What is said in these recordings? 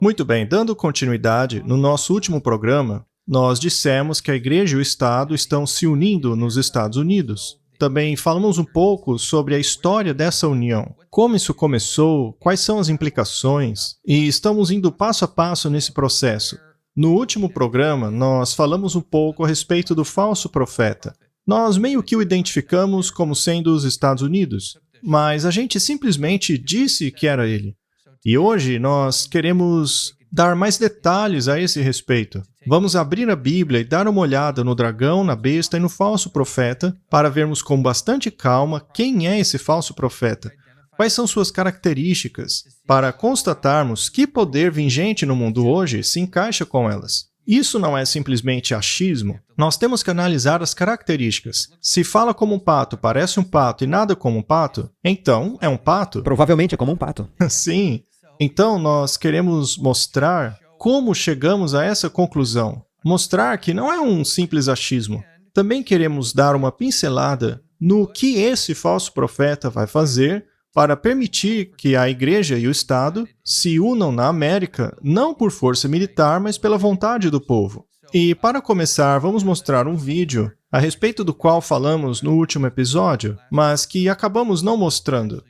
Muito bem, dando continuidade, no nosso último programa, nós dissemos que a Igreja e o Estado estão se unindo nos Estados Unidos. Também falamos um pouco sobre a história dessa união, como isso começou, quais são as implicações, e estamos indo passo a passo nesse processo. No último programa, nós falamos um pouco a respeito do falso profeta. Nós meio que o identificamos como sendo os Estados Unidos, mas a gente simplesmente disse que era ele. E hoje nós queremos dar mais detalhes a esse respeito. Vamos abrir a Bíblia e dar uma olhada no dragão, na besta e no falso profeta para vermos com bastante calma quem é esse falso profeta, quais são suas características, para constatarmos que poder vingente no mundo hoje se encaixa com elas. Isso não é simplesmente achismo. Nós temos que analisar as características. Se fala como um pato, parece um pato e nada como um pato, então é um pato. Provavelmente é como um pato. Sim. Então, nós queremos mostrar como chegamos a essa conclusão. Mostrar que não é um simples achismo. Também queremos dar uma pincelada no que esse falso profeta vai fazer para permitir que a Igreja e o Estado se unam na América, não por força militar, mas pela vontade do povo. E, para começar, vamos mostrar um vídeo a respeito do qual falamos no último episódio, mas que acabamos não mostrando.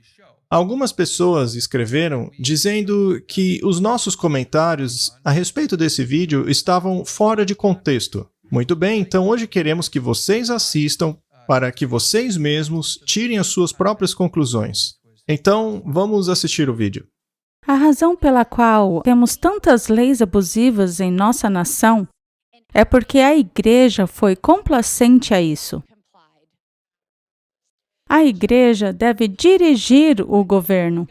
Algumas pessoas escreveram dizendo que os nossos comentários a respeito desse vídeo estavam fora de contexto. Muito bem, então hoje queremos que vocês assistam para que vocês mesmos tirem as suas próprias conclusões. Então, vamos assistir o vídeo. A razão pela qual temos tantas leis abusivas em nossa nação é porque a Igreja foi complacente a isso. A Igreja deve dirigir o governo.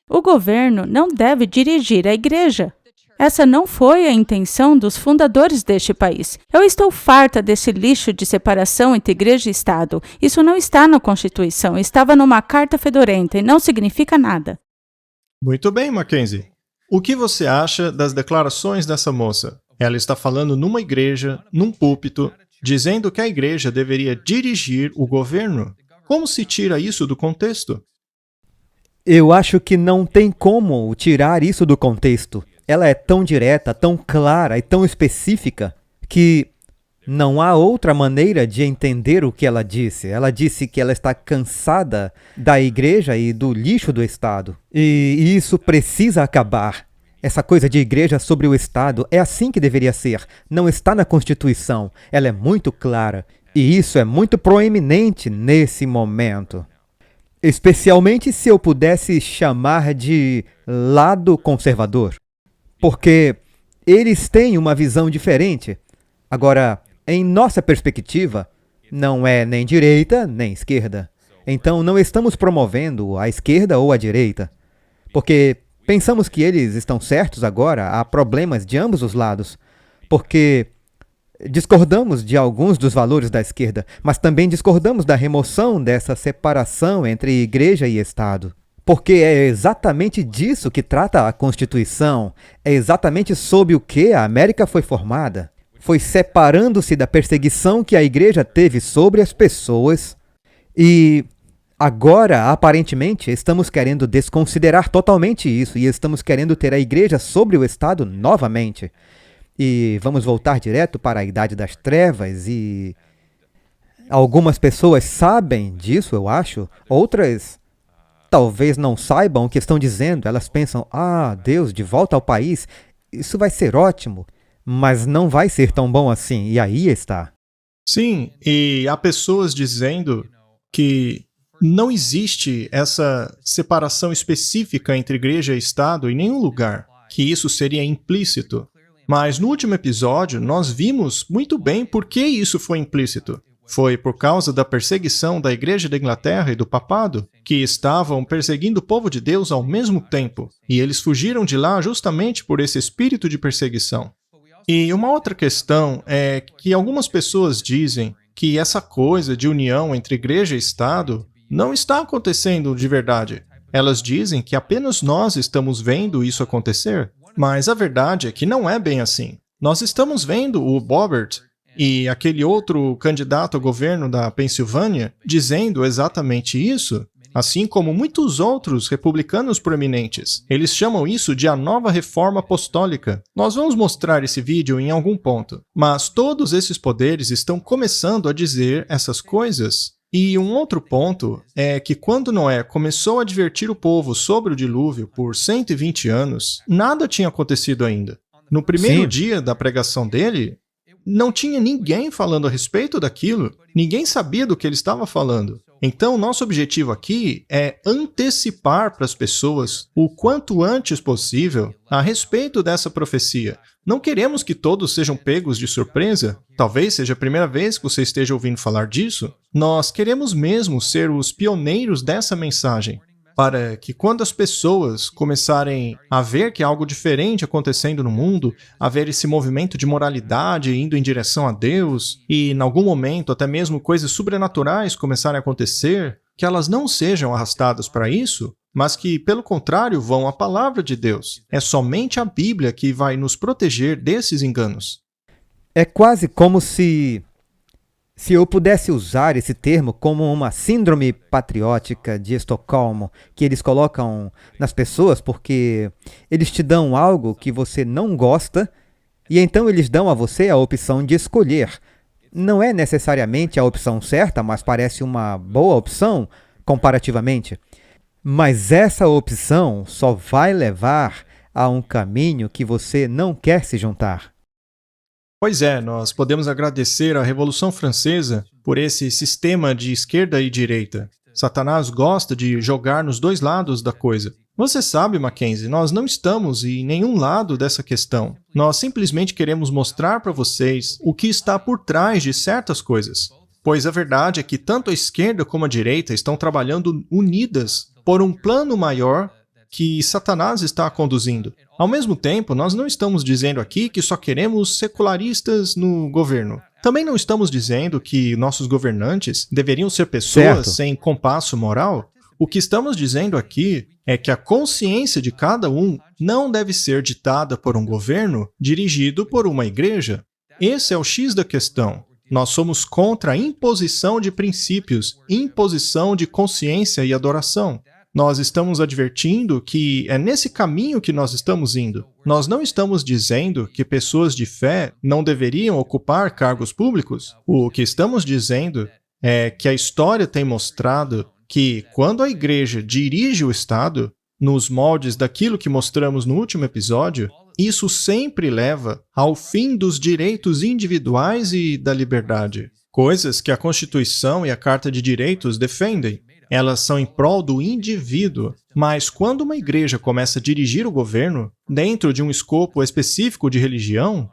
O governo não deve dirigir a Igreja. Essa não foi a intenção dos fundadores deste país. Eu estou farta desse lixo de separação entre Igreja e Estado. Isso não está na Constituição, estava numa carta fedorenta e não significa nada. Muito bem, Mackenzie. O que você acha das declarações dessa moça? Ela está falando numa igreja, num púlpito, dizendo que a igreja deveria dirigir o governo. Como se tira isso do contexto? Eu acho que não tem como tirar isso do contexto. Ela é tão direta, tão clara e tão específica que não há outra maneira de entender o que ela disse. Ela disse que ela está cansada da igreja e do lixo do Estado. E isso precisa acabar. Essa coisa de igreja sobre o Estado é assim que deveria ser. Não está na Constituição. Ela é muito clara. E isso é muito proeminente nesse momento. Especialmente se eu pudesse chamar de lado conservador. Porque eles têm uma visão diferente. Agora, em nossa perspectiva, não é nem direita nem esquerda. Então, não estamos promovendo a esquerda ou a direita. Porque pensamos que eles estão certos agora, há problemas de ambos os lados. Porque discordamos de alguns dos valores da esquerda, mas também discordamos da remoção dessa separação entre igreja e Estado. Porque é exatamente disso que trata a Constituição, é exatamente sob o que a América foi formada. Foi separando-se da perseguição que a igreja teve sobre as pessoas e agora, aparentemente, estamos querendo desconsiderar totalmente isso e estamos querendo ter a igreja sobre o Estado novamente. E vamos voltar direto para a Idade das Trevas e algumas pessoas sabem disso, eu acho. Outras talvez não saibam o que estão dizendo. Elas pensam, Deus, de volta ao país, isso vai ser ótimo. Mas não vai ser tão bom assim. E aí está. Sim, e há pessoas dizendo que não existe essa separação específica entre igreja e Estado em nenhum lugar, que isso seria implícito. Mas no último episódio, nós vimos muito bem por que isso foi implícito. Foi por causa da perseguição da Igreja da Inglaterra e do Papado, que estavam perseguindo o povo de Deus ao mesmo tempo. E eles fugiram de lá justamente por esse espírito de perseguição. E uma outra questão é que algumas pessoas dizem que essa coisa de união entre Igreja e Estado não está acontecendo de verdade. Elas dizem que apenas nós estamos vendo isso acontecer. Mas a verdade é que não é bem assim. Nós estamos vendo o Boebert e aquele outro candidato ao governo da Pensilvânia dizendo exatamente isso. assim como muitos outros republicanos proeminentes. Eles chamam isso de a nova reforma apostólica. Nós vamos mostrar esse vídeo em algum ponto. Mas todos esses poderes estão começando a dizer essas coisas. E um outro ponto é que quando Noé começou a advertir o povo sobre o dilúvio por 120 anos, nada tinha acontecido ainda. No primeiro dia da pregação dele, não tinha ninguém falando a respeito daquilo. Ninguém sabia do que ele estava falando. Então, nosso objetivo aqui é antecipar para as pessoas o quanto antes possível a respeito dessa profecia. Não queremos que todos sejam pegos de surpresa. Talvez seja a primeira vez que você esteja ouvindo falar disso. Nós queremos mesmo ser os pioneiros dessa mensagem, para que quando as pessoas começarem a ver que há algo diferente acontecendo no mundo, a ver esse movimento de moralidade indo em direção a Deus, e em algum momento até mesmo coisas sobrenaturais começarem a acontecer, que elas não sejam arrastadas para isso, mas que, pelo contrário, vão à palavra de Deus. É somente a Bíblia que vai nos proteger desses enganos. É quase como se eu pudesse usar esse termo como uma síndrome patriótica de Estocolmo, que eles colocam nas pessoas porque eles te dão algo que você não gosta e então eles dão a você a opção de escolher. Não é necessariamente a opção certa, mas parece uma boa opção comparativamente. Mas essa opção só vai levar a um caminho que você não quer se juntar. Pois é, nós podemos agradecer à Revolução Francesa por esse sistema de esquerda e direita. Satanás gosta de jogar nos dois lados da coisa. Você sabe, Mackenzie, nós não estamos em nenhum lado dessa questão. Nós simplesmente queremos mostrar para vocês o que está por trás de certas coisas. Pois a verdade é que tanto a esquerda como a direita estão trabalhando unidas por um plano maior que Satanás está conduzindo. Ao mesmo tempo, nós não estamos dizendo aqui que só queremos secularistas no governo. Também não estamos dizendo que nossos governantes deveriam ser pessoas sem compasso moral. O que estamos dizendo aqui é que a consciência de cada um não deve ser ditada por um governo dirigido por uma igreja. Esse é o X da questão. Nós somos contra a imposição de princípios, imposição de consciência e adoração. Nós estamos advertindo que é nesse caminho que nós estamos indo. Nós não estamos dizendo que pessoas de fé não deveriam ocupar cargos públicos. O que estamos dizendo é que a história tem mostrado que quando a igreja dirige o Estado, nos moldes daquilo que mostramos no último episódio, isso sempre leva ao fim dos direitos individuais e da liberdade. Coisas que a Constituição e a Carta de Direitos defendem. Elas são em prol do indivíduo, mas quando uma igreja começa a dirigir o governo, dentro de um escopo específico de religião,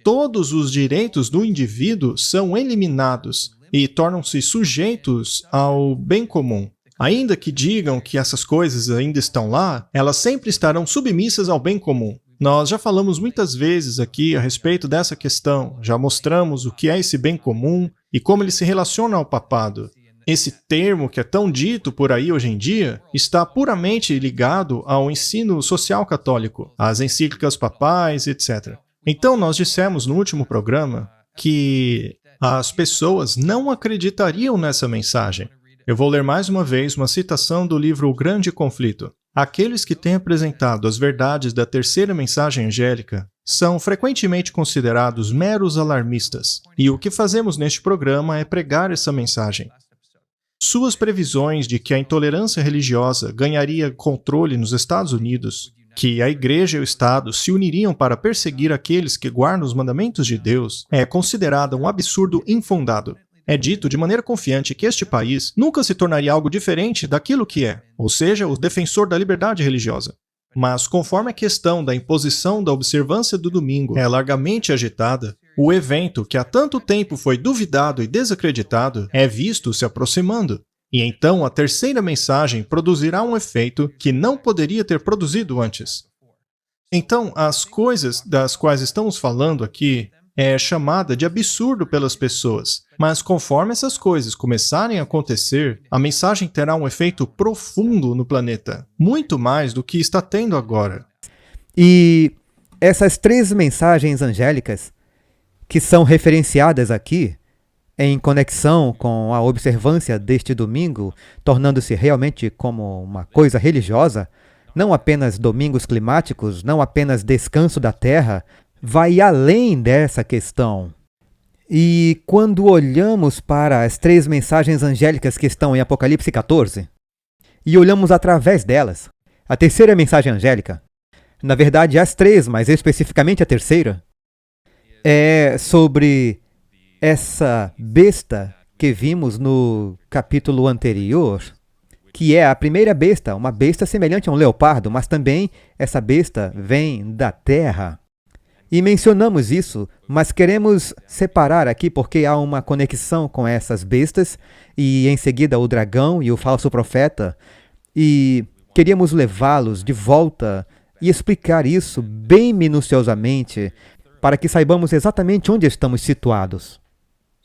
todos os direitos do indivíduo são eliminados e tornam-se sujeitos ao bem comum. Ainda que digam que essas coisas ainda estão lá, elas sempre estarão submissas ao bem comum. Nós já falamos muitas vezes aqui a respeito dessa questão, já mostramos o que é esse bem comum e como ele se relaciona ao papado. Esse termo que é tão dito por aí hoje em dia está puramente ligado ao ensino social católico, às encíclicas papais, etc. Então, nós dissemos no último programa que as pessoas não acreditariam nessa mensagem. Eu vou ler mais uma vez uma citação do livro O Grande Conflito. Aqueles que têm apresentado as verdades da terceira mensagem angélica são frequentemente considerados meros alarmistas, e o que fazemos neste programa é pregar essa mensagem. Suas previsões de que a intolerância religiosa ganharia controle nos Estados Unidos, que a Igreja e o Estado se uniriam para perseguir aqueles que guardam os mandamentos de Deus, é considerada um absurdo infundado. É dito de maneira confiante que este país nunca se tornaria algo diferente daquilo que é, ou seja, o defensor da liberdade religiosa. Mas conforme a questão da imposição da observância do domingo é largamente agitada, o evento que há tanto tempo foi duvidado e desacreditado é visto se aproximando. E então a terceira mensagem produzirá um efeito que não poderia ter produzido antes. Então, as coisas das quais estamos falando aqui é chamada de absurdo pelas pessoas, mas conforme essas coisas começarem a acontecer, a mensagem terá um efeito profundo no planeta, muito mais do que está tendo agora. E essas 3 mensagens angélicas que são referenciadas aqui, em conexão com a observância deste domingo, tornando-se realmente como uma coisa religiosa, não apenas domingos climáticos, não apenas descanso da terra, vai além dessa questão. E quando olhamos para as 3 mensagens angélicas que estão em Apocalipse 14, e olhamos através delas, a terceira mensagem angélica, na verdade as 3, mas especificamente a terceira, é sobre essa besta que vimos no capítulo anterior, que é a primeira besta, uma besta semelhante a um leopardo, mas também essa besta vem da terra. E mencionamos isso, mas queremos separar aqui porque há uma conexão com essas bestas e em seguida o dragão e o falso profeta, e queríamos levá-los de volta e explicar isso bem minuciosamente para que saibamos exatamente onde estamos situados.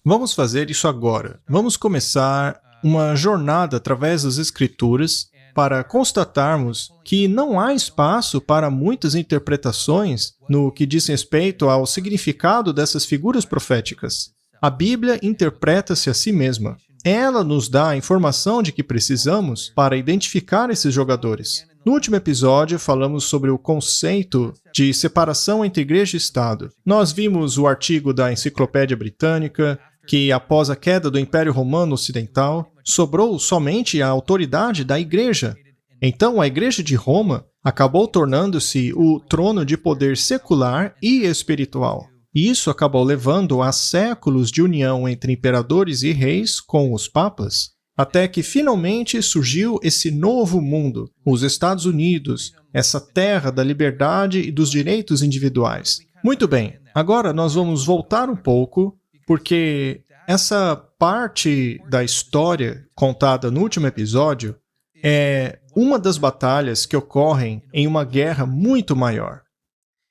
Vamos fazer isso agora. Vamos começar uma jornada através das Escrituras para constatarmos que não há espaço para muitas interpretações no que diz respeito ao significado dessas figuras proféticas. A Bíblia interpreta-se a si mesma. Ela nos dá a informação de que precisamos para identificar esses jogadores. No último episódio, falamos sobre o conceito de separação entre igreja e Estado. Nós vimos o artigo da Enciclopédia Britânica, que após a queda do Império Romano Ocidental, sobrou somente a autoridade da Igreja. Então, a Igreja de Roma acabou tornando-se o trono de poder secular e espiritual. E isso acabou levando a séculos de união entre imperadores e reis com os papas, até que finalmente surgiu esse novo mundo, os Estados Unidos, essa terra da liberdade e dos direitos individuais. Muito bem, agora nós vamos voltar um pouco, porque essa parte da história contada no último episódio é uma das batalhas que ocorrem em uma guerra muito maior.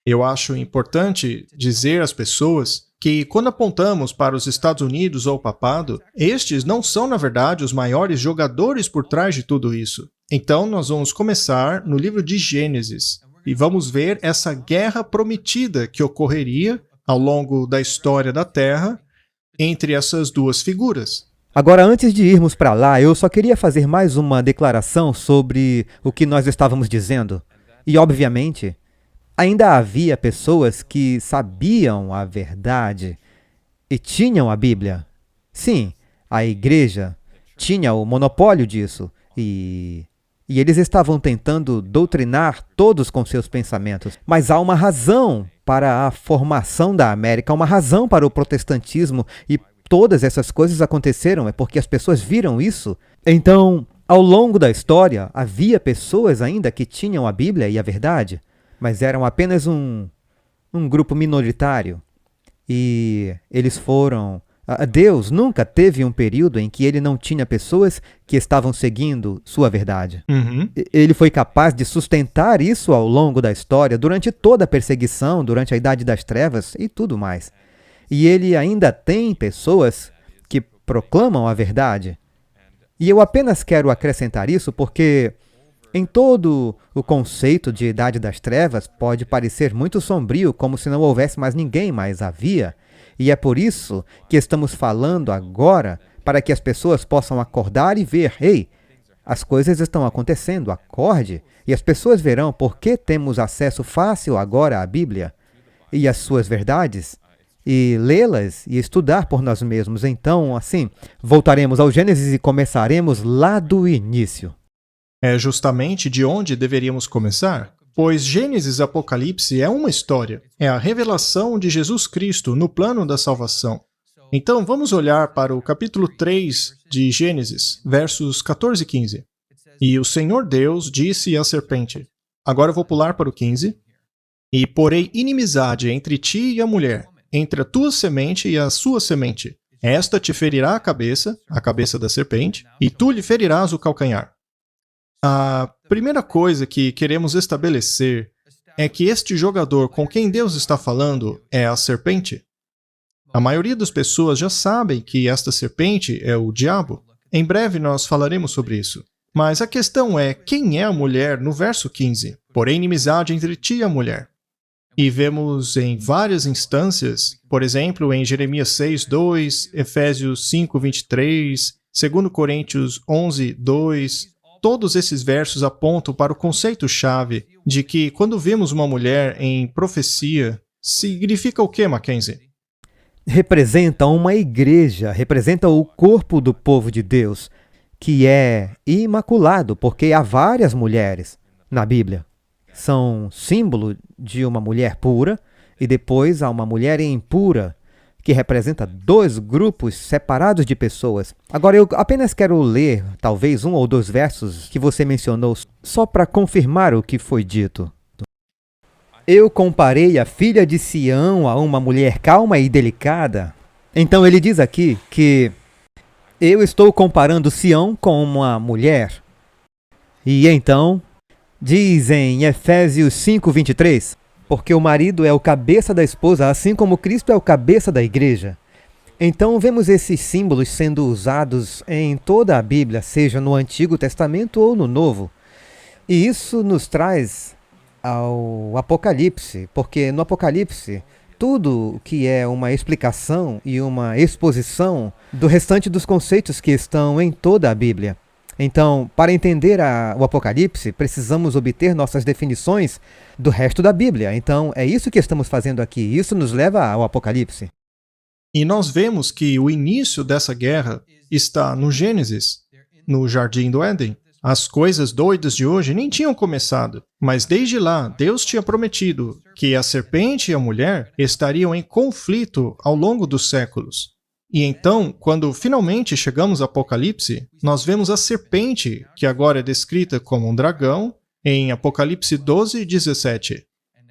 Eu acho importante dizer às pessoas que quando apontamos para os Estados Unidos ou o papado, estes não são, na verdade, os maiores jogadores por trás de tudo isso. Então, nós vamos começar no livro de Gênesis e vamos ver essa guerra prometida que ocorreria ao longo da história da Terra entre essas duas figuras. Agora, antes de irmos para lá, eu só queria fazer mais uma declaração sobre o que nós estávamos dizendo. E, obviamente, ainda havia pessoas que sabiam a verdade e tinham a Bíblia. Sim, a igreja tinha o monopólio disso e eles estavam tentando doutrinar todos com seus pensamentos. Mas há uma razão para a formação da América, uma razão para o protestantismo e todas essas coisas aconteceram, é porque as pessoas viram isso. Então, ao longo da história, havia pessoas ainda que tinham a Bíblia e a verdade, mas eram apenas um grupo minoritário. E eles foram... Deus nunca teve um período em que ele não tinha pessoas que estavam seguindo sua verdade. Ele foi capaz de sustentar isso ao longo da história, durante toda a perseguição, durante a Idade das Trevas e tudo mais. E ele ainda tem pessoas que proclamam a verdade. E eu apenas quero acrescentar isso porque em todo o conceito de Idade das Trevas pode parecer muito sombrio, como se não houvesse mais ninguém, mas havia. E é por isso que estamos falando agora, para que as pessoas possam acordar e ver, ei, as coisas estão acontecendo, acorde, e as pessoas verão por que temos acesso fácil agora à Bíblia e às suas verdades, e lê-las e estudar por nós mesmos. Então, assim, voltaremos ao Gênesis e começaremos lá do início. É justamente de onde deveríamos começar? Pois Gênesis e Apocalipse é uma história, é a revelação de Jesus Cristo no plano da salvação. Então, vamos olhar para o capítulo 3 de Gênesis, versos 14 e 15. E o Senhor Deus disse à serpente, agora eu vou pular para o 15, e porei inimizade entre ti e a mulher, entre a tua semente e a sua semente. Esta te ferirá a cabeça da serpente, e tu lhe ferirás o calcanhar. A primeira coisa que queremos estabelecer é que este jogador com quem Deus está falando é a serpente. A maioria das pessoas já sabem que esta serpente é o diabo. Em breve nós falaremos sobre isso. Mas a questão é, quem é a mulher no verso 15? Porém, inimizade entre ti e a mulher. E vemos em várias instâncias, por exemplo, em Jeremias 6:2, Efésios 5:23, 2 Coríntios 11:2, todos esses versos apontam para o conceito-chave de que quando vemos uma mulher em profecia, significa o que, Mackenzie? Representa uma igreja, representa o corpo do povo de Deus, que é imaculado, porque há várias mulheres na Bíblia. São símbolo de uma mulher pura, e depois há uma mulher impura, que representa dois grupos separados de pessoas. Agora, eu apenas quero ler, talvez, um ou dois versos que você mencionou, só para confirmar o que foi dito. Eu comparei a filha de Sião a uma mulher calma e delicada. Então ele diz aqui que eu estou comparando Sião com uma mulher. E então, diz em Efésios 5:23, porque o marido é o cabeça da esposa, assim como Cristo é o cabeça da igreja. Então vemos esses símbolos sendo usados em toda a Bíblia, seja no Antigo Testamento ou no Novo. E isso nos traz ao Apocalipse, porque no Apocalipse tudo que é uma explicação e uma exposição do restante dos conceitos que estão em toda a Bíblia. Então, para entender o Apocalipse, precisamos obter nossas definições do resto da Bíblia. Então, é isso que estamos fazendo aqui. Isso nos leva ao Apocalipse. E nós vemos que o início dessa guerra está no Gênesis, no Jardim do Éden. As coisas doidas de hoje nem tinham começado, mas desde lá Deus tinha prometido que a serpente e a mulher estariam em conflito ao longo dos séculos. E então, quando finalmente chegamos ao Apocalipse, nós vemos a serpente, que agora é descrita como um dragão, em Apocalipse 12:17.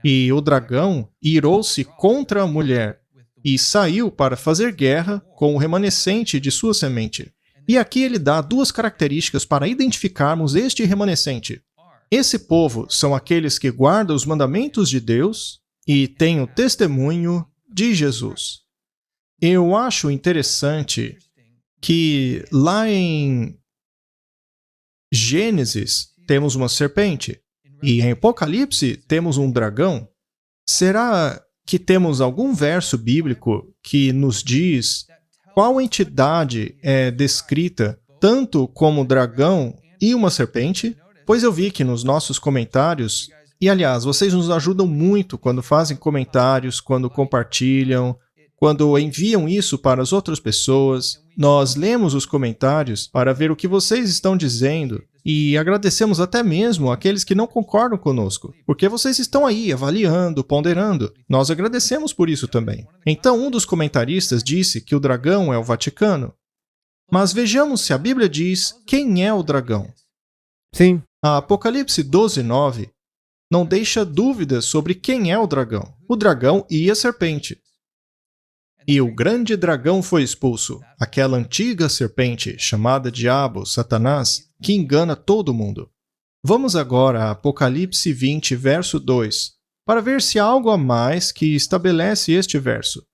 E o dragão irou-se contra a mulher e saiu para fazer guerra com o remanescente de sua semente. E aqui ele dá duas características para identificarmos este remanescente. Esse povo são aqueles que guardam os mandamentos de Deus e têm o testemunho de Jesus. Eu acho interessante que lá em Gênesis temos uma serpente e em Apocalipse temos um dragão. Será que temos algum verso bíblico que nos diz qual entidade é descrita tanto como dragão e uma serpente? Pois eu vi que nos nossos comentários, e aliás, vocês nos ajudam muito quando fazem comentários, quando compartilham, quando enviam isso para as outras pessoas. Nós lemos os comentários para ver o que vocês estão dizendo e agradecemos até mesmo aqueles que não concordam conosco, porque vocês estão aí avaliando, ponderando. Nós agradecemos por isso também. Então, um dos comentaristas disse que o dragão é o Vaticano. Mas vejamos se a Bíblia diz quem é o dragão. Sim. A Apocalipse 12:9 não deixa dúvidas sobre quem é o dragão. O dragão e a serpente. E o grande dragão foi expulso, aquela antiga serpente, chamada Diabo, Satanás, que engana todo mundo. Vamos agora a Apocalipse 20, verso 2, para ver se há algo a mais que estabelece este verso.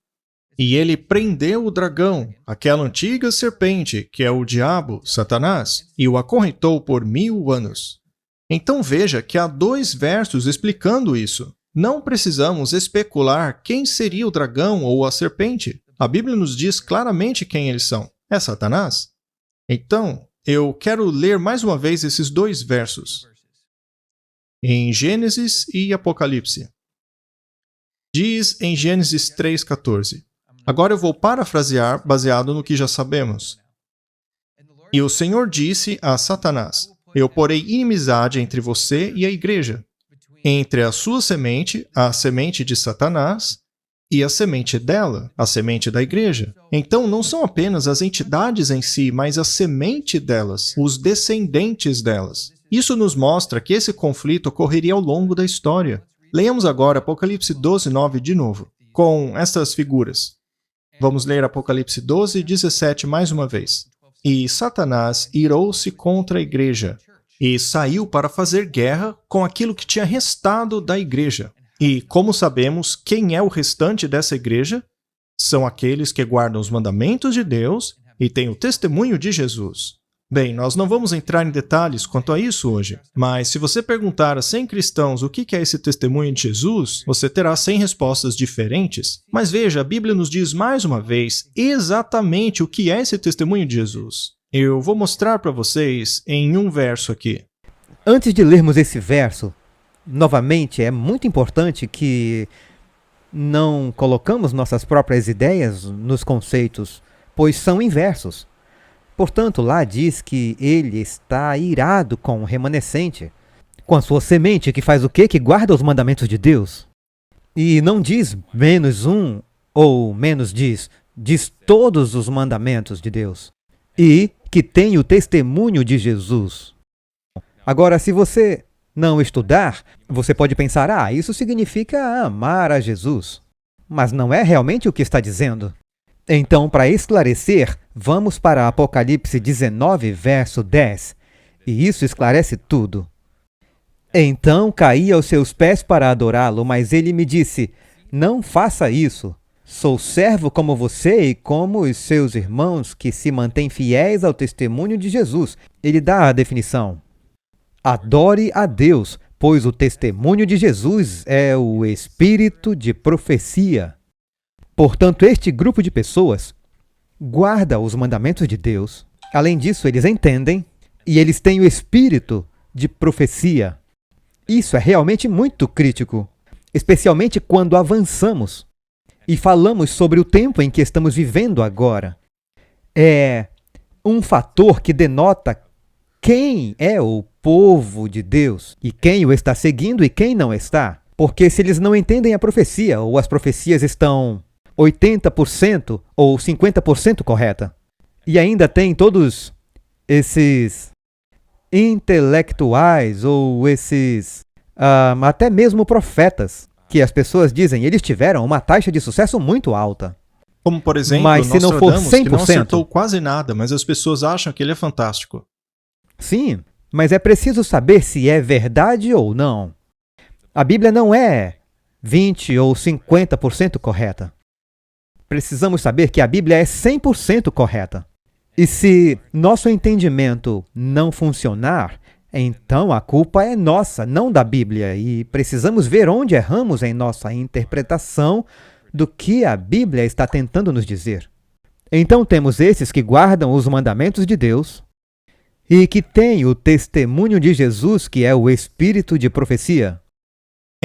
E ele prendeu o dragão, aquela antiga serpente, que é o Diabo, Satanás, e o acorrentou por 1000 anos. Então veja que há dois versos explicando isso. Não precisamos especular quem seria o dragão ou a serpente. A Bíblia nos diz claramente quem eles são. É Satanás. Então, eu quero ler mais uma vez esses dois versos. Em Gênesis e Apocalipse. Diz em Gênesis 3:14. Agora eu vou parafrasear baseado no que já sabemos. E o Senhor disse a Satanás: Eu porei inimizade entre você e a igreja, entre a sua semente, a semente de Satanás, e a semente dela, a semente da igreja. Então, não são apenas as entidades em si, mas a semente delas, os descendentes delas. Isso nos mostra que esse conflito ocorreria ao longo da história. Leiamos agora Apocalipse 12:9 de novo, com estas figuras. Vamos ler Apocalipse 12:17 mais uma vez. E Satanás irou-se contra a igreja, e saiu para fazer guerra com aquilo que tinha restado da igreja. E, como sabemos, quem é o restante dessa igreja? São aqueles que guardam os mandamentos de Deus e têm o testemunho de Jesus. Bem, nós não vamos entrar em detalhes quanto a isso hoje, mas se você perguntar a 100 cristãos o que é esse testemunho de Jesus, você terá 100 respostas diferentes. Mas veja, a Bíblia nos diz mais uma vez exatamente o que é esse testemunho de Jesus. Eu vou mostrar para vocês em um verso aqui. Antes de lermos esse verso, novamente, é muito importante que não colocamos nossas próprias ideias nos conceitos, pois são inversos. Portanto, lá diz que ele está irado com o remanescente, com a sua semente, que faz o quê? Que guarda os mandamentos de Deus. E não diz menos um ou menos diz todos os mandamentos de Deus. E que tem o testemunho de Jesus. Agora, se você não estudar, você pode pensar, isso significa amar a Jesus. Mas não é realmente o que está dizendo. Então, para esclarecer, vamos para Apocalipse 19, verso 10. E isso esclarece tudo. Então caí aos seus pés para adorá-lo, mas ele me disse, não faça isso. Sou servo como você e como os seus irmãos que se mantêm fiéis ao testemunho de Jesus. Ele dá a definição. Adore a Deus, pois o testemunho de Jesus é o espírito de profecia. Portanto, este grupo de pessoas guarda os mandamentos de Deus. Além disso, eles entendem e eles têm o espírito de profecia. Isso é realmente muito crítico, especialmente quando avançamos e falamos sobre o tempo em que estamos vivendo agora. É um fator que denota quem é o povo de Deus e quem o está seguindo e quem não está. Porque se eles não entendem a profecia ou as profecias estão 80% ou 50% correta. E ainda tem todos esses intelectuais ou esses até mesmo profetas que as pessoas dizem eles tiveram uma taxa de sucesso muito alta. Como, por exemplo, mas se não for 100%, que não acertou quase nada, mas as pessoas acham que ele é fantástico. Sim, mas é preciso saber se é verdade ou não. A Bíblia não é 20% ou 50% correta. Precisamos saber que a Bíblia é 100% correta. E se nosso entendimento não funcionar, então a culpa é nossa, não da Bíblia, e precisamos ver onde erramos em nossa interpretação do que a Bíblia está tentando nos dizer. Então temos esses que guardam os mandamentos de Deus e que têm o testemunho de Jesus, que é o espírito de profecia.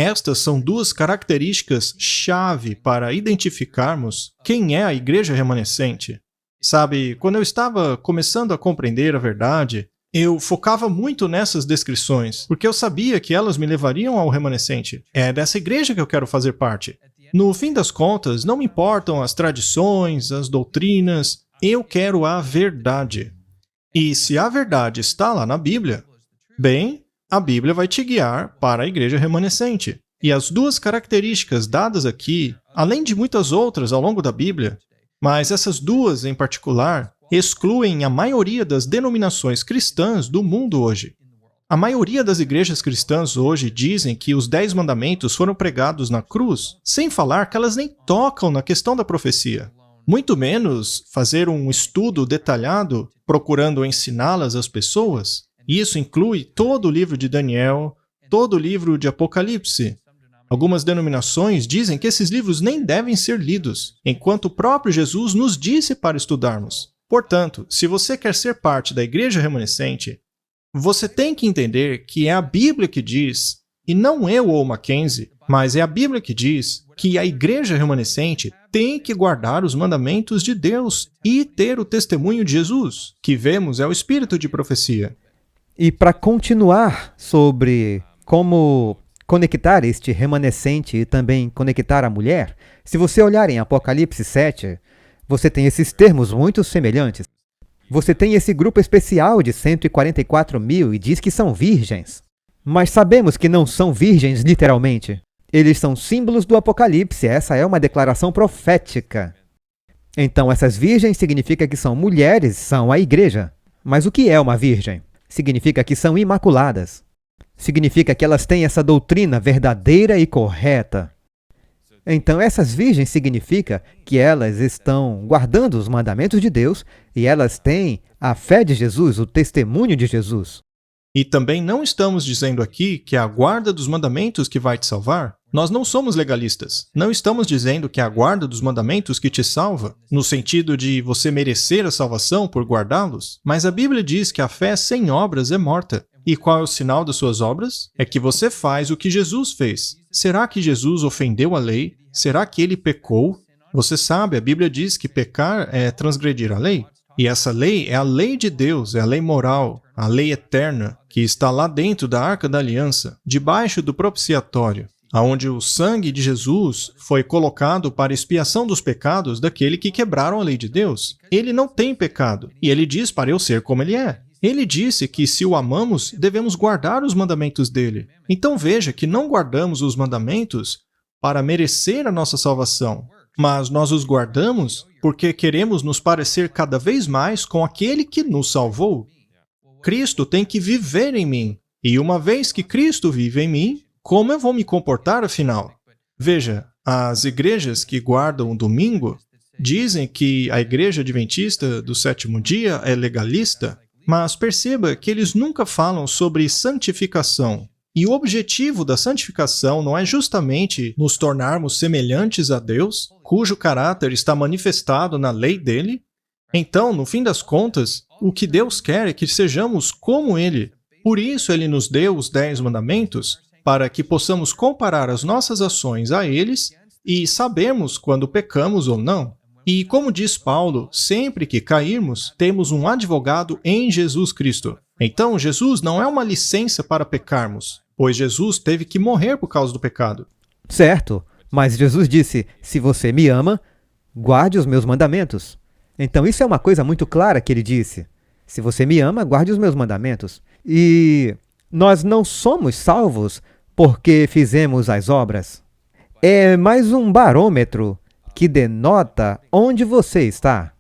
Estas são duas características-chave para identificarmos quem é a igreja remanescente. Sabe, quando eu estava começando a compreender a verdade, eu focava muito nessas descrições, porque eu sabia que elas me levariam ao remanescente. É dessa igreja que eu quero fazer parte. No fim das contas, não me importam as tradições, as doutrinas, eu quero a verdade. E se a verdade está lá na Bíblia, bem, a Bíblia vai te guiar para a igreja remanescente. E as duas características dadas aqui, além de muitas outras ao longo da Bíblia, mas essas duas em particular, excluem a maioria das denominações cristãs do mundo hoje. A maioria das igrejas cristãs hoje dizem que os 10 mandamentos foram pregados na cruz, sem falar que elas nem tocam na questão da profecia. Muito menos fazer um estudo detalhado procurando ensiná-las às pessoas. Isso inclui todo o livro de Daniel, todo o livro de Apocalipse. Algumas denominações dizem que esses livros nem devem ser lidos, enquanto o próprio Jesus nos disse para estudarmos. Portanto, se você quer ser parte da igreja remanescente, você tem que entender que é a Bíblia que diz, e não eu ou Mackenzie, mas é a Bíblia que diz que a igreja remanescente tem que guardar os mandamentos de Deus e ter o testemunho de Jesus, que vemos é o espírito de profecia. E para continuar sobre como conectar este remanescente e também conectar a mulher, se você olhar em Apocalipse 7, você tem esses termos muito semelhantes. Você tem esse grupo especial de 144 mil e diz que são virgens. Mas sabemos que não são virgens literalmente. Eles são símbolos do Apocalipse, essa é uma declaração profética. Então essas virgens significa que são mulheres, são a igreja. Mas o que é uma virgem? Significa que são imaculadas. Significa que elas têm essa doutrina verdadeira e correta. Então, essas virgens significa que elas estão guardando os mandamentos de Deus e elas têm a fé de Jesus, o testemunho de Jesus. E também não estamos dizendo aqui que é a guarda dos mandamentos que vai te salvar. Nós não somos legalistas. Não estamos dizendo que é a guarda dos mandamentos que te salva, no sentido de você merecer a salvação por guardá-los. Mas a Bíblia diz que a fé sem obras é morta. E qual é o sinal das suas obras? É que você faz o que Jesus fez. Será que Jesus ofendeu a lei? Será que ele pecou? Você sabe, a Bíblia diz que pecar é transgredir a lei. E essa lei é a lei de Deus, é a lei moral, a lei eterna, que está lá dentro da Arca da Aliança, debaixo do propiciatório, onde o sangue de Jesus foi colocado para expiação dos pecados daquele que quebraram a lei de Deus. Ele não tem pecado, e ele diz para eu ser como ele é. Ele disse que se o amamos, devemos guardar os mandamentos dele. Então veja que não guardamos os mandamentos para merecer a nossa salvação, mas nós os guardamos porque queremos nos parecer cada vez mais com aquele que nos salvou. Cristo tem que viver em mim. E uma vez que Cristo vive em mim, como eu vou me comportar afinal? Veja, as igrejas que guardam o domingo dizem que a igreja adventista do sétimo dia é legalista, mas perceba que eles nunca falam sobre santificação. E o objetivo da santificação não é justamente nos tornarmos semelhantes a Deus, cujo caráter está manifestado na lei dele? Então, no fim das contas, o que Deus quer é que sejamos como Ele. Por isso, Ele nos deu os 10 mandamentos, para que possamos comparar as nossas ações a eles e sabermos quando pecamos ou não. E como diz Paulo, sempre que cairmos, temos um advogado em Jesus Cristo. Então, Jesus não é uma licença para pecarmos, pois Jesus teve que morrer por causa do pecado. Certo, mas Jesus disse, se você me ama, guarde os meus mandamentos. Então isso é uma coisa muito clara que ele disse. Se você me ama, guarde os meus mandamentos. E nós não somos salvos porque fizemos as obras. É mais um barômetro que denota onde você está.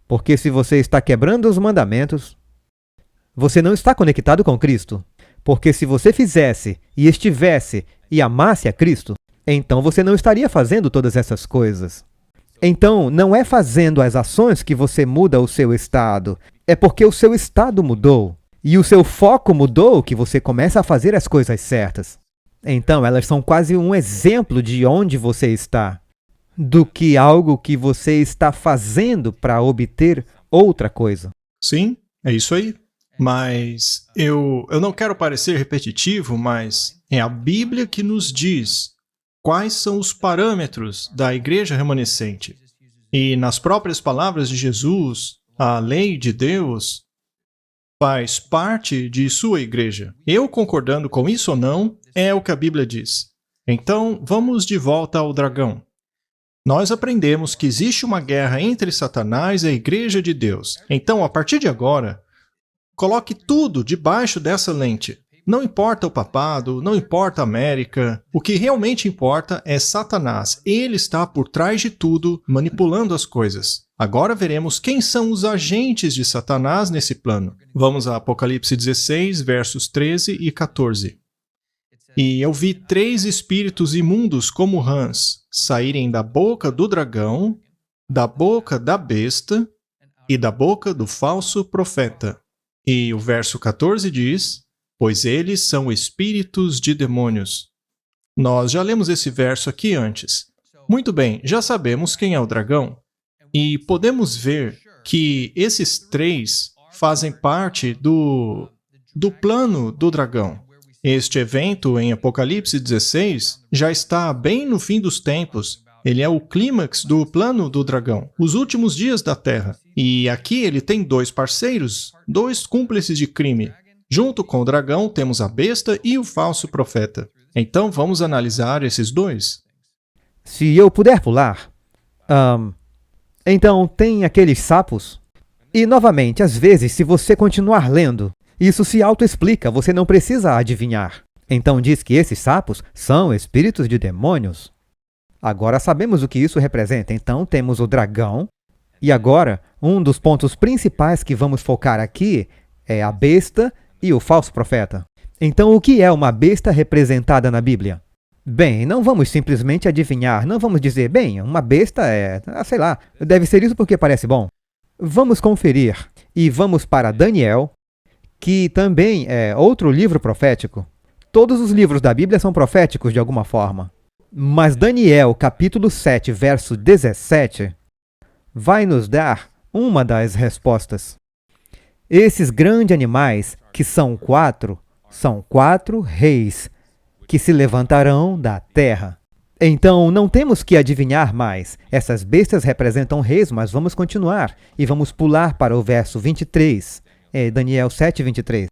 Porque se você está quebrando os mandamentos, você não está conectado com Cristo. Porque se você fizesse e estivesse e amasse a Cristo, então você não estaria fazendo todas essas coisas. Então, não é fazendo as ações que você muda o seu estado, é porque o seu estado mudou e o seu foco mudou que você começa a fazer as coisas certas. Então, elas são quase um exemplo de onde você está, do que algo que você está fazendo para obter outra coisa. Sim, é isso aí. Mas eu não quero parecer repetitivo, mas é a Bíblia que nos diz quais são os parâmetros da igreja remanescente. E nas próprias palavras de Jesus, a lei de Deus faz parte de sua igreja. Eu concordando com isso ou não, é o que a Bíblia diz. Então, vamos de volta ao dragão. Nós aprendemos que existe uma guerra entre Satanás e a igreja de Deus. Então, a partir de agora, coloque tudo debaixo dessa lente. Não importa o papado, não importa a América. O que realmente importa é Satanás. Ele está por trás de tudo, manipulando as coisas. Agora veremos quem são os agentes de Satanás nesse plano. Vamos a Apocalipse 16, versos 13 e 14. E eu vi 3 espíritos imundos como rãs saírem da boca do dragão, da boca da besta e da boca do falso profeta. E o verso 14 diz, pois eles são espíritos de demônios. Nós já lemos esse verso aqui antes. Muito bem, já sabemos quem é o dragão. E podemos ver que esses 3 fazem parte do plano do dragão. Este evento em Apocalipse 16 já está bem no fim dos tempos. Ele é o clímax do plano do dragão, os últimos dias da Terra. E aqui ele tem 2 parceiros, 2 cúmplices de crime. Junto com o dragão temos a besta e o falso profeta. Então vamos analisar esses 2. Se eu puder pular, então tem aqueles sapos. E novamente, às vezes, se você continuar lendo, isso se autoexplica, você não precisa adivinhar. Então diz que esses sapos são espíritos de demônios. Agora sabemos o que isso representa, então temos o dragão. E agora, um dos pontos principais que vamos focar aqui é a besta e o falso profeta. Então o que é uma besta representada na Bíblia? Bem, não vamos simplesmente adivinhar, não vamos dizer, bem, uma besta é, sei lá, deve ser isso porque parece bom. Vamos conferir. e vamos para Daniel, que também é outro livro profético. Todos os livros da Bíblia são proféticos de alguma forma. Mas Daniel, capítulo 7, verso 17, vai nos dar uma das respostas. Esses grandes animais, que são quatro reis que se levantarão da terra. Então, não temos que adivinhar mais. Essas bestas representam reis, mas vamos continuar e vamos pular para o verso 23. Daniel 7, 23.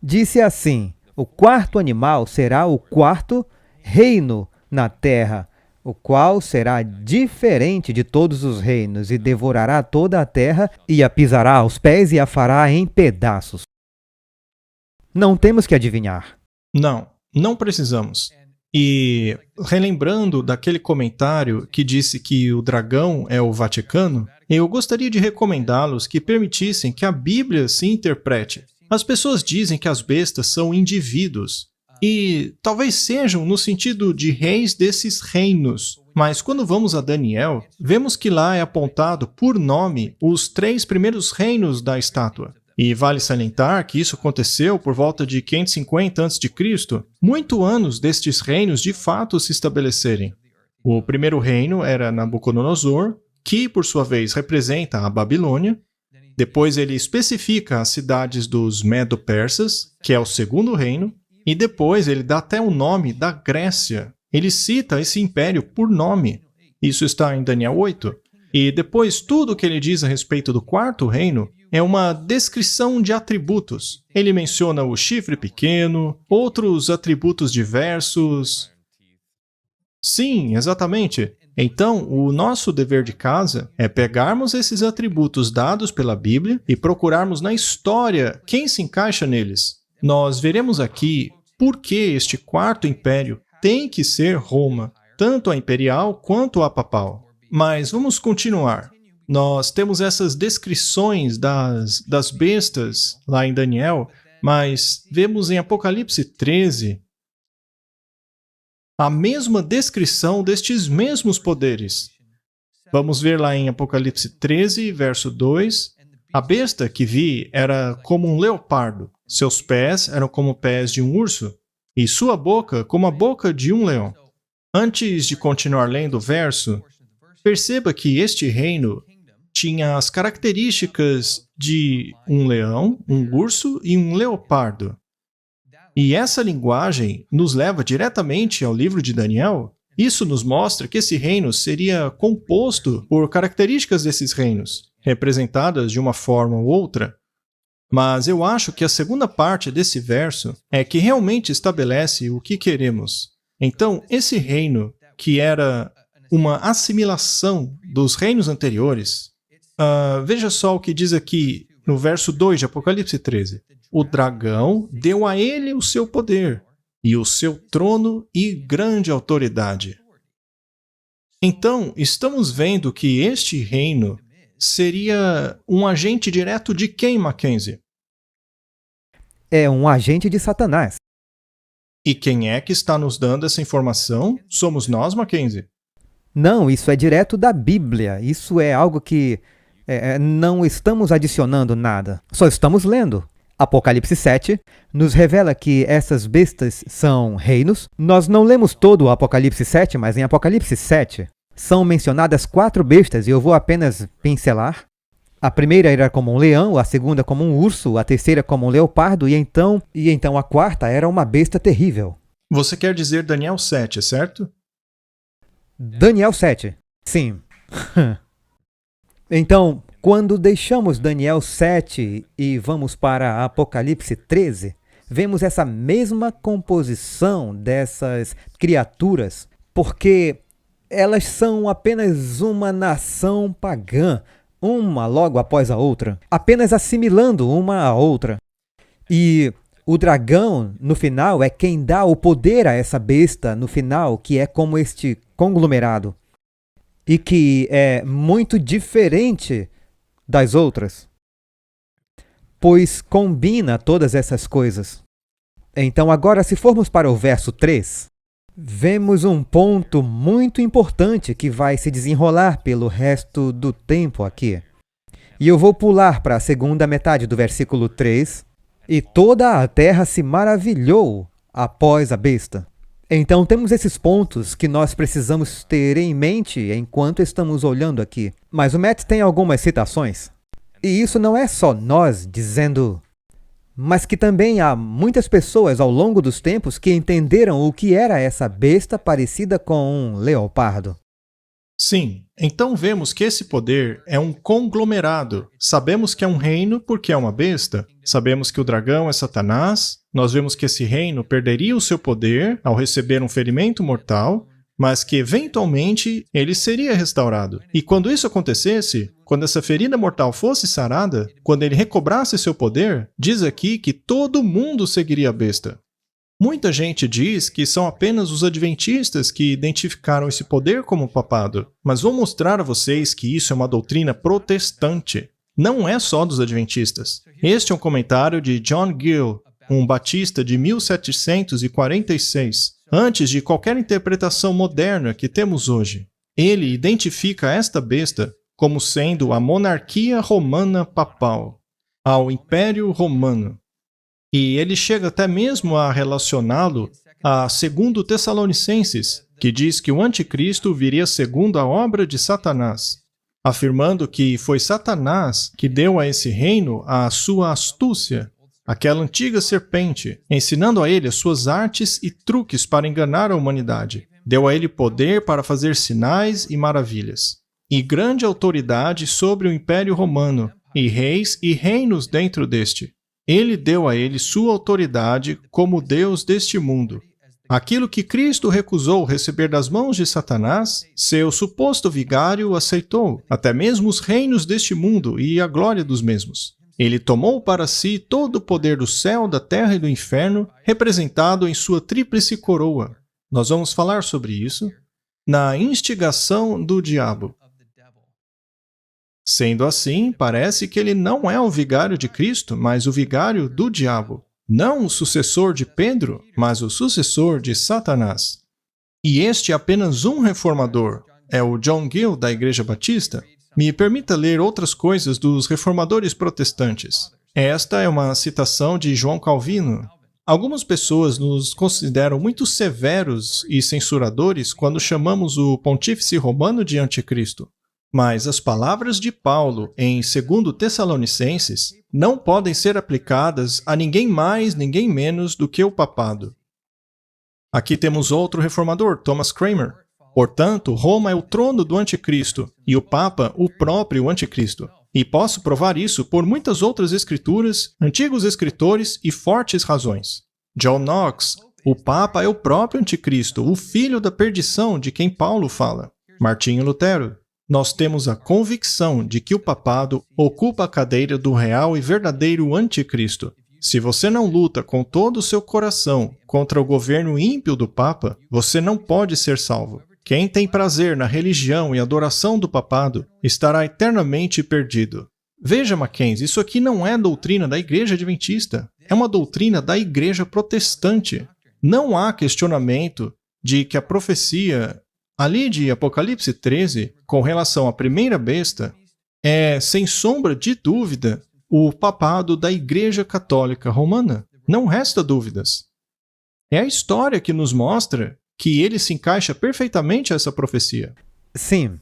Disse assim: o quarto animal será o quarto reino na terra, o qual será diferente de todos os reinos, e devorará toda a terra, e a pisará aos pés e a fará em pedaços. Não temos que adivinhar. Não precisamos. E relembrando daquele comentário que disse que o dragão é o Vaticano, eu gostaria de recomendá-los que permitissem que a Bíblia se interprete. As pessoas dizem que as bestas são indivíduos, e talvez sejam no sentido de reis desses reinos. Mas quando vamos a Daniel, vemos que lá é apontado por nome os 3 primeiros reinos da estátua. E vale salientar que isso aconteceu por volta de 550 a.C., muito anos destes reinos de fato se estabelecerem. O primeiro reino era Nabucodonosor, que por sua vez representa a Babilônia. Depois ele especifica as cidades dos Medo-Persas, que é o segundo reino. E depois ele dá até o nome da Grécia. Ele cita esse império por nome. Isso está em Daniel 8. E depois tudo o que ele diz a respeito do quarto reino é uma descrição de atributos. Ele menciona o chifre pequeno, outros atributos diversos. Sim, exatamente. Então, o nosso dever de casa é pegarmos esses atributos dados pela Bíblia e procurarmos na história quem se encaixa neles. Nós veremos aqui por que este quarto império tem que ser Roma, tanto a imperial quanto a papal. Mas vamos continuar. Nós temos essas descrições das bestas lá em Daniel, mas vemos em Apocalipse 13 a mesma descrição destes mesmos poderes. Vamos ver lá em Apocalipse 13, verso 2. A besta que vi era como um leopardo, seus pés eram como pés de um urso, e sua boca como a boca de um leão. Antes de continuar lendo o verso, perceba que este reino tinha as características de um leão, um urso e um leopardo. E essa linguagem nos leva diretamente ao livro de Daniel. Isso nos mostra que esse reino seria composto por características desses reinos, representadas de uma forma ou outra. Mas eu acho que a segunda parte desse verso é que realmente estabelece o que queremos. Então, esse reino, que era uma assimilação dos reinos anteriores, veja só o que diz aqui no verso 2 de Apocalipse 13. O dragão deu a ele o seu poder, e o seu trono e grande autoridade. Então, estamos vendo que este reino seria um agente direto de quem, Mackenzie? É um agente de Satanás. E quem é que está nos dando essa informação? Somos nós, Mackenzie? Não, isso é direto da Bíblia. Isso é algo que não estamos adicionando nada. Só estamos lendo. Apocalipse 7 nos revela que essas bestas são reinos. Nós não lemos todo o Apocalipse 7, mas em Apocalipse 7 são mencionadas 4 bestas e eu vou apenas pincelar. A primeira era como um leão, a segunda como um urso, a terceira como um leopardo e então a quarta era uma besta terrível. Você quer dizer Daniel 7, certo? Daniel 7, sim. Então, quando deixamos Daniel 7 e vamos para Apocalipse 13, vemos essa mesma composição dessas criaturas, porque elas são apenas uma nação pagã, uma logo após a outra, apenas assimilando uma à outra. E o dragão, no final, é quem dá o poder a essa besta, no final, que é como este conglomerado, e que é muito diferente das outras, pois combina todas essas coisas. Então agora, se formos para o verso 3, vemos um ponto muito importante que vai se desenrolar pelo resto do tempo aqui. E eu vou pular para a segunda metade do versículo 3. E toda a terra se maravilhou após a besta. Então temos esses pontos que nós precisamos ter em mente enquanto estamos olhando aqui. Mas o Matt tem algumas citações. E isso não é só nós dizendo, mas que também há muitas pessoas ao longo dos tempos que entenderam o que era essa besta parecida com um leopardo. Sim, então vemos que esse poder é um conglomerado. Sabemos que é um reino porque é uma besta. Sabemos que o dragão é Satanás. Nós vemos que esse reino perderia o seu poder ao receber um ferimento mortal, mas que eventualmente ele seria restaurado. E quando isso acontecesse, quando essa ferida mortal fosse sarada, quando ele recobrasse seu poder, diz aqui que todo mundo seguiria a besta. Muita gente diz que são apenas os adventistas que identificaram esse poder como papado, mas vou mostrar a vocês que isso é uma doutrina protestante. Não é só dos adventistas. Este é um comentário de John Gill, um batista de 1746, antes de qualquer interpretação moderna que temos hoje. Ele identifica esta besta como sendo a monarquia romana papal, ao Império Romano. E ele chega até mesmo a relacioná-lo a 2 Tessalonicenses, que diz que o anticristo viria segundo a obra de Satanás, afirmando que foi Satanás que deu a esse reino a sua astúcia, aquela antiga serpente, ensinando a ele as suas artes e truques para enganar a humanidade. Deu a ele poder para fazer sinais e maravilhas, e grande autoridade sobre o Império Romano, e reis e reinos dentro deste. Ele deu a ele sua autoridade como Deus deste mundo. Aquilo que Cristo recusou receber das mãos de Satanás, seu suposto vigário aceitou, até mesmo os reinos deste mundo e a glória dos mesmos. Ele tomou para si todo o poder do céu, da terra e do inferno, representado em sua tríplice coroa. Nós vamos falar sobre isso na instigação do diabo. Sendo assim, parece que ele não é o vigário de Cristo, mas o vigário do diabo. Não o sucessor de Pedro, mas o sucessor de Satanás. E este é apenas um reformador. É o John Gill, da Igreja Batista. Me permita ler outras coisas dos reformadores protestantes. Esta é uma citação de João Calvino. Algumas pessoas nos consideram muito severos e censuradores quando chamamos o pontífice romano de anticristo. Mas as palavras de Paulo em 2 Tessalonicenses não podem ser aplicadas a ninguém mais, ninguém menos do que o papado. Aqui temos outro reformador, Thomas Cranmer. Portanto, Roma é o trono do anticristo e o Papa o próprio anticristo. E posso provar isso por muitas outras escrituras, antigos escritores e fortes razões. John Knox, o Papa é o próprio anticristo, o filho da perdição de quem Paulo fala. Martinho Lutero. Nós temos a convicção de que o papado ocupa a cadeira do real e verdadeiro anticristo. Se você não luta com todo o seu coração contra o governo ímpio do Papa, você não pode ser salvo. Quem tem prazer na religião e adoração do papado estará eternamente perdido. Veja, Mackenzie, isso aqui não é doutrina da Igreja Adventista. É uma doutrina da Igreja Protestante. Não há questionamento de que a profecia ali de Apocalipse 13, com relação à primeira besta, é, sem sombra de dúvida, o papado da Igreja Católica Romana. Não resta dúvidas. É a história que nos mostra que ele se encaixa perfeitamente a essa profecia. Sim,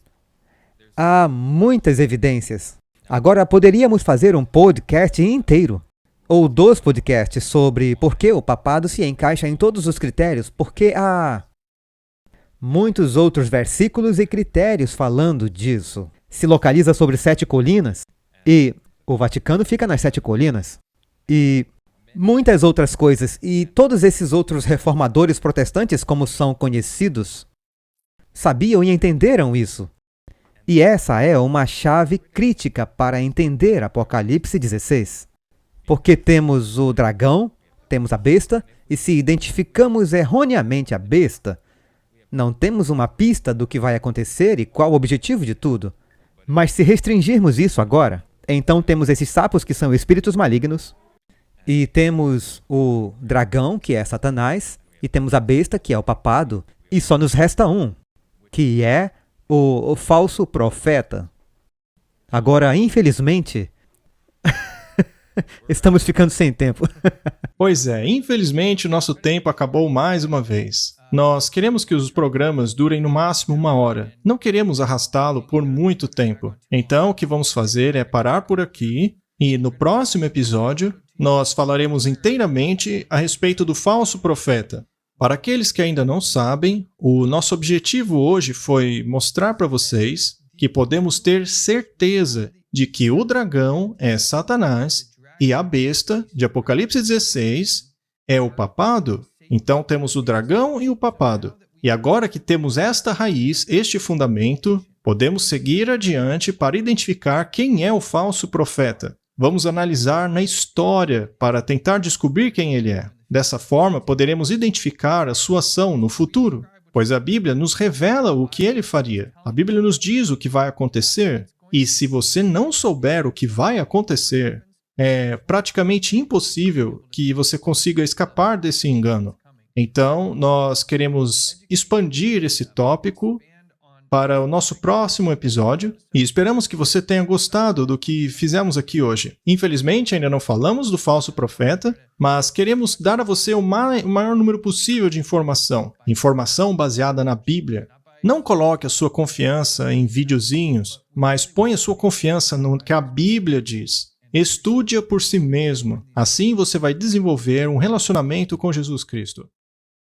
há muitas evidências. Agora poderíamos fazer um podcast inteiro, ou 2 podcasts sobre por que o papado se encaixa em todos os critérios, porque há muitos outros versículos e critérios falando disso. Se localiza sobre 7 colinas, e o Vaticano fica nas 7 colinas. E muitas outras coisas, e todos esses outros reformadores protestantes, como são conhecidos, sabiam e entenderam isso. E essa é uma chave crítica para entender Apocalipse 16. Porque temos o dragão, temos a besta, e se identificamos erroneamente a besta, não temos uma pista do que vai acontecer e qual o objetivo de tudo. Mas se restringirmos isso agora, então temos esses sapos que são espíritos malignos, e temos o dragão, que é Satanás, e temos a besta, que é o papado, e só nos resta um, que é o falso profeta. Agora, infelizmente, estamos ficando sem tempo. Pois é, infelizmente o nosso tempo acabou mais uma vez. Nós queremos que os programas durem no máximo 1 hora. Não queremos arrastá-lo por muito tempo. Então, o que vamos fazer é parar por aqui e no próximo episódio nós falaremos inteiramente a respeito do falso profeta. Para aqueles que ainda não sabem, o nosso objetivo hoje foi mostrar para vocês que podemos ter certeza de que o dragão é Satanás e a besta, de Apocalipse 16, é o papado. Então temos o dragão e o papado. E agora que temos esta raiz, este fundamento, podemos seguir adiante para identificar quem é o falso profeta. Vamos analisar na história para tentar descobrir quem ele é. Dessa forma, poderemos identificar a sua ação no futuro, pois a Bíblia nos revela o que ele faria. A Bíblia nos diz o que vai acontecer. E se você não souber o que vai acontecer, é praticamente impossível que você consiga escapar desse engano. Então, nós queremos expandir esse tópico para o nosso próximo episódio e esperamos que você tenha gostado do que fizemos aqui hoje. Infelizmente, ainda não falamos do falso profeta, mas queremos dar a você o maior número possível de informação baseada na Bíblia. Não coloque a sua confiança em videozinhos, mas ponha a sua confiança no que a Bíblia diz. Estude-a por si mesmo. Assim você vai desenvolver um relacionamento com Jesus Cristo.